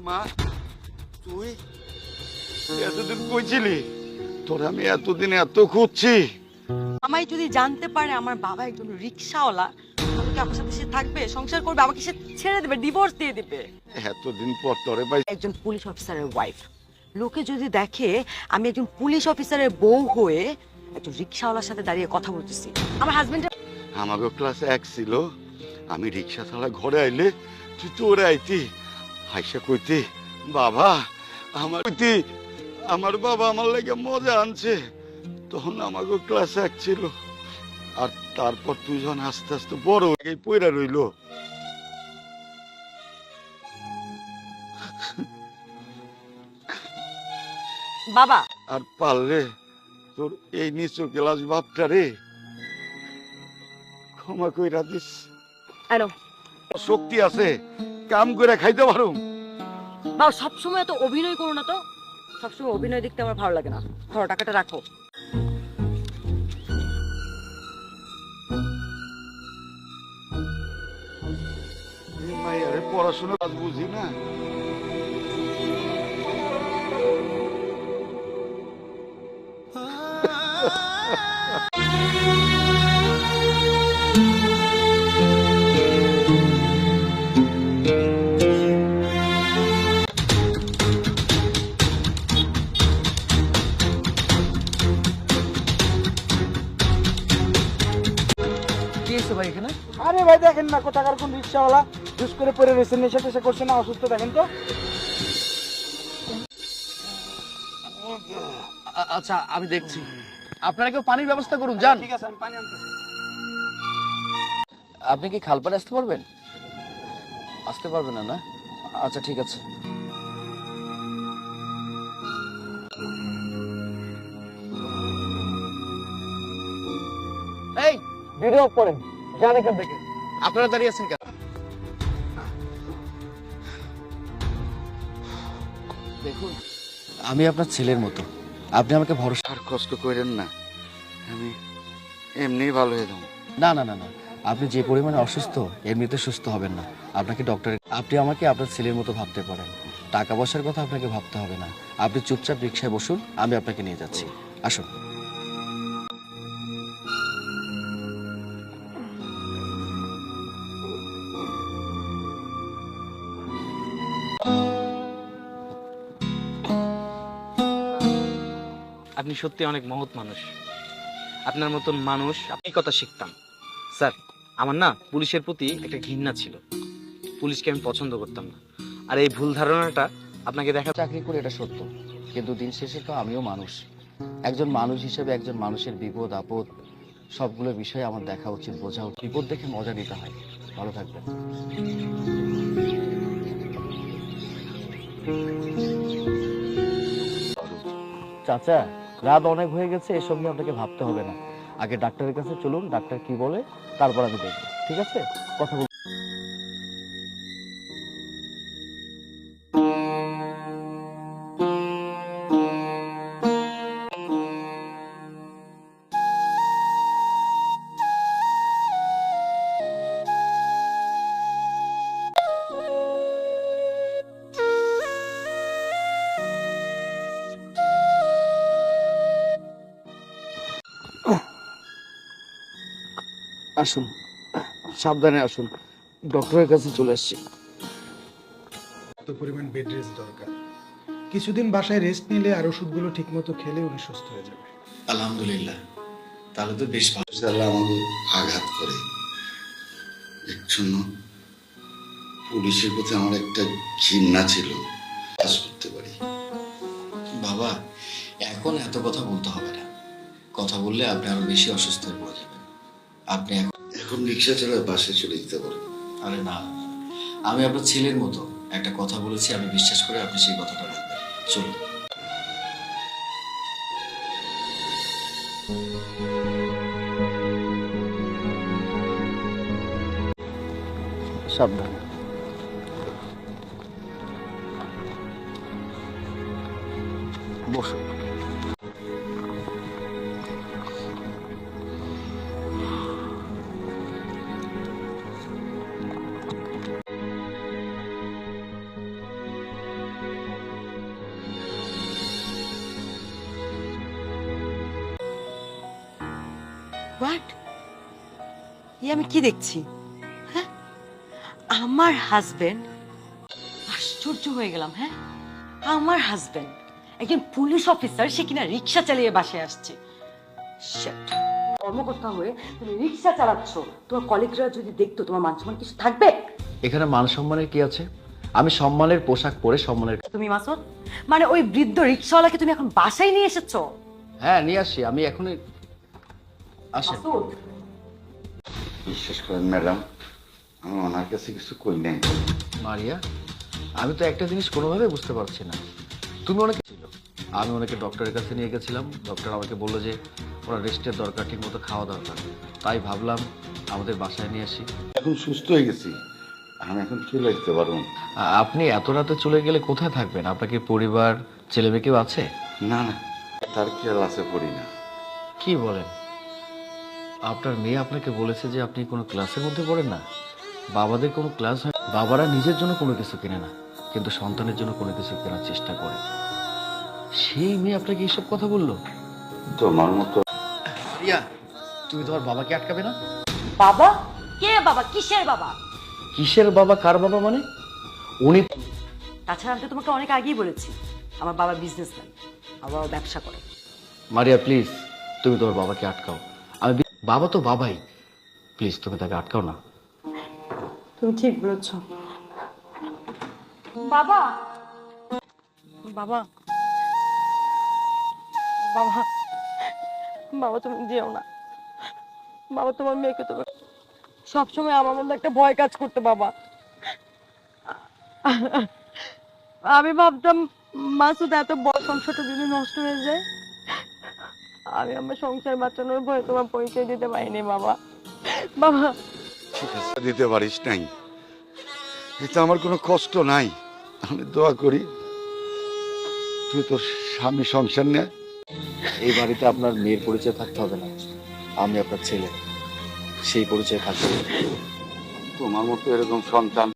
মা তুই এতদিন কইছিলি তোর আমি এতদিন এত খুঁজছি। আমায় যদি জানতে পারে আমার বাবা একজন রিক্সাওয়ালা, তাহলে কি আপনার সাথে সে থাকবে, সংসার করবে, আমাকে সে ছেড়ে দেবে, ডিভোর্স দিয়ে দিবে। এতদিন পর তোরে ভাই একজন পুলিশ অফিসারের ওয়াইফ, লোকে যদি দেখে আমি একজন পুলিশ অফিসারের বউ হয়ে একজন রিক্সাওয়ালার সাথে দাঁড়িয়ে কথা বলতেছি, আমার হাজবেন্ড। আমাকে ক্লাস 1 ছিল, আমি রিক্সা চালা ঘরে আইলে তুই তোরে আইতি হাইসা কইতি বাবা আমার কইতি আমার বাবা আমার লাগে মজা আনছে। তখন আমাকে ক্লাস 1 ছিল, আর তারপর তুই যখন আস্তে আস্তে বড় হয়ে পইরা রইল। বাবা আর পারলে তোর এই নিচু ক্লাস বাপটা রে ক্ষমা কইরা দিস। শক্তি আছে, কাম করে খাইতে পারো। বাবা সবসময় এত অভিনয় করো না তো, সবসময় অভিনয় দেখতে আমার ভালো লাগে না। ধরো টাকাটা রাখো। মাইয়ারে পড়াশোনা কাজ বুঝি না। ভাই এখানে আরে ভাই দেখেন না কোথাকার কোন রিক্সাওয়ালা জুস করে পরে রয়েছে, নেশা টেশা করছে না, অসুস্থ, দেখেন তো। আচ্ছা আমি দেখছি, আপনারা কেউ পানির ব্যবস্থা করুন, যান। ঠিক আছে, আমি পানি আনতেছি। আপনি কি খালপাড়ে আসতে পারবেন? আসতে পারবেন না? না আচ্ছা ঠিক আছে। এই ভিডিও অফ করেন, যান এখান থেকে। আপনারা দাঁড়িয়ে আছেন কেন? দেখুন আমি আপনার ছেলের মতো, আপনি আমাকে ভরসা। আর কষ্ট করেন না, আমি এমনি ভালো হয়ে যাবো। না না না না, আপনি যে পরিমাণে অসুস্থ এমনিতে সুস্থ হবেন না। আপনাকে ডক্টর, আপনি আমাকে আপনার ছেলের মতো ভাবতে পারেন, টাকা পয়সার কথা আপনাকে ভাবতে হবে না। আপনি চুপচাপ রিক্সায় বসুন, আমি আপনাকে নিয়ে যাচ্ছি, আসুন। আপনি সত্যি অনেক মহৎ মানুষ। আপনার মতন মানুষ আপনি কথা শিখতাম। স্যার আমার না পুলিশের প্রতি একটা ঘৃণা ছিল, পুলিশকে আমি পছন্দ করতাম না। আর এই ভুল ধারণাটা আপনাকে দেখা। চাকরি করে এটা সত্য, কিন্তু দিন শেষে তো আমিও মানুষ। একজন মানুষ হিসেবে একজন মানুষের বিপদ আপদ সবগুলো বিষয় আমার দেখা উচিত, বোঝা উচিত। বিপদ দেখে মজা নিতে হয়। ভালো থাকবেন। চাচা রাত অনেক হয়ে গেছে, এসব নিয়ে আপনাকে ভাবতে হবে না। আগে ডাক্তারের কাছে চলুন, ডাক্তার কি বলে তারপর আমি দেখবো, ঠিক আছে? কথা বল। আসুন, সাবধানে আসুন, ডক্টরের কাছে চলে আসছি। এত পরিমাণ বেড রেস্ট দরকার, কিছুদিন বাসায় রেস্ট নিলে আর ওষুধগুলো ঠিক মতো খেলে উনি সুস্থ হয়ে যাবে। আলহামদুলিল্লাহ, তাহলে তো বেশ ভালো। আল্লাহ আমাকে আঘাত করে এর জন্য পুলিশের প্রতি আমার একটা ঘৃণা ছিল, কাজ করতে পারি। বাবা এখন এত কথা বলতে হবে না, কথা বললে আপনি আরো বেশি অসুস্থ হয়ে পড়ে যাবেন। আপনি এখন রিক্সা চালায় বাসায় চলে যেতে পারেন। আরে না, আমি আপনার ছেলের মতো একটা কথা বলেছি, আমি বিশ্বাস করে আপনি সেই কথাটা রাখবেন। চলুন। সাবধানে। বসুন। হোয়াট? আমি কি দেখছি? হ্যাঁ, আমার হাজবেন্ড, আশ্চর্য হয়ে গেলাম। হ্যাঁ, আমার হাজবেন্ড একজন পুলিশ অফিসার, সে কিনা রিক্সা চালিয়ে বাসায় আসছে। Shit! কর্মকর্তা হয়ে তুমি রিক্সা চালাচ্ছ, তোমার কলিগরা যদি দেখতো তোমার মান সম্মান কিছু থাকবে? এখানে মান সম্মানের কি আছে? আমি সম্মানের পোশাক পরে সম্মানের। তুমি মাসুদ, মানে ওই বৃদ্ধ রিক্সাওয়ালাকে তুমি এখন বাসায় নিয়ে এসেছো? হ্যাঁ, নিয়ে আসি, আমি এখনই। আসেন। মাসুদ, বিশ্বাস করেন ম্যাডাম, আমি ওনার কাছে কিছু কই নাই। মারিয়া, আমি তো একটা জিনিস কোনোভাবে বুঝতে পারছি না। তুমি ওনাকে ছিল, আমি ওনাকে ডক্টরের কাছে নিয়ে গেছিলাম। ডক্টর আমাকে বললো যে ওনার রেস্টের দরকার, ঠিক মতো খাওয়া দরকার। তাই ভাবলাম আমাদের বাসায় নিয়ে আসি। এখন সুস্থ হয়ে গেছি, আমি এখন চলে যেতে পারবো। আপনি এত রাতে চলে গেলে কোথায় থাকবেন? আপনার কি পরিবার, ছেলে মেয়ে কেউ আছে? না না, তার খেয়াল আছে পড়ি না। কি বলেন? আপনার মেয়ে আপনাকে বলেছে যে আপনি কোনো ক্লাসের মধ্যে পড়েন না? বাবাদের কোনো ক্লাস হয়? বাবারা নিজের জন্য কোনো কিছু কেনে না, কিন্তু সন্তানের জন্য কোনো কিছু কেনার চেষ্টা করে। সেই মেয়ে আপনাকে এইসব কথা বললো? তোমার মতো রিয়া, তুমি তোমার বাবাকে আটকাবে না? বাবা? কে বাবা? কিসের বাবা? কিসের বাবা? কার বাবা মানে? উনি। তাছাড়া আমি তো তোমাকে অনেক আগেই বলেছি, আমার বাবা বিজনেসম্যান, আমার বাবা ব্যবসা করে। মারিয়া প্লিজ, তুমি তোমার বাবাকে আটকাও। বাবা তো বাবাই, প্লিজ তুমি তাকে আটকাও না। তুমি ঠিক বলেছ। বাবা, বাবা, বাবা, বাবা তুমি যেও না। বাবা, তোমার মেয়েকে তো সবসময় আমার মধ্যে একটা ভয় কাজ করতে বাবা। আমি ভাবতাম মাসুদ এত বড় সংসারটা যদি নষ্ট হয়ে যায়, আমি আমার সংসার বাঁচানোর ভয়ে তোমার পরিচয় দিতে পারিনি বাবা। বাবা, চিকিৎসা দিতে পারিস নাই, এতে আমার কোনো কষ্ট নাই। আমি দোয়া করি তুই তোর স্বামী সংসার নে। এই বাড়িতে আপনার মেয়ের পরিচয় থাকতে হবে না, আমি আপনার ছেলে, সেই পরিচয় থাকতে হবে। তোমার মতো এরকম সন্তান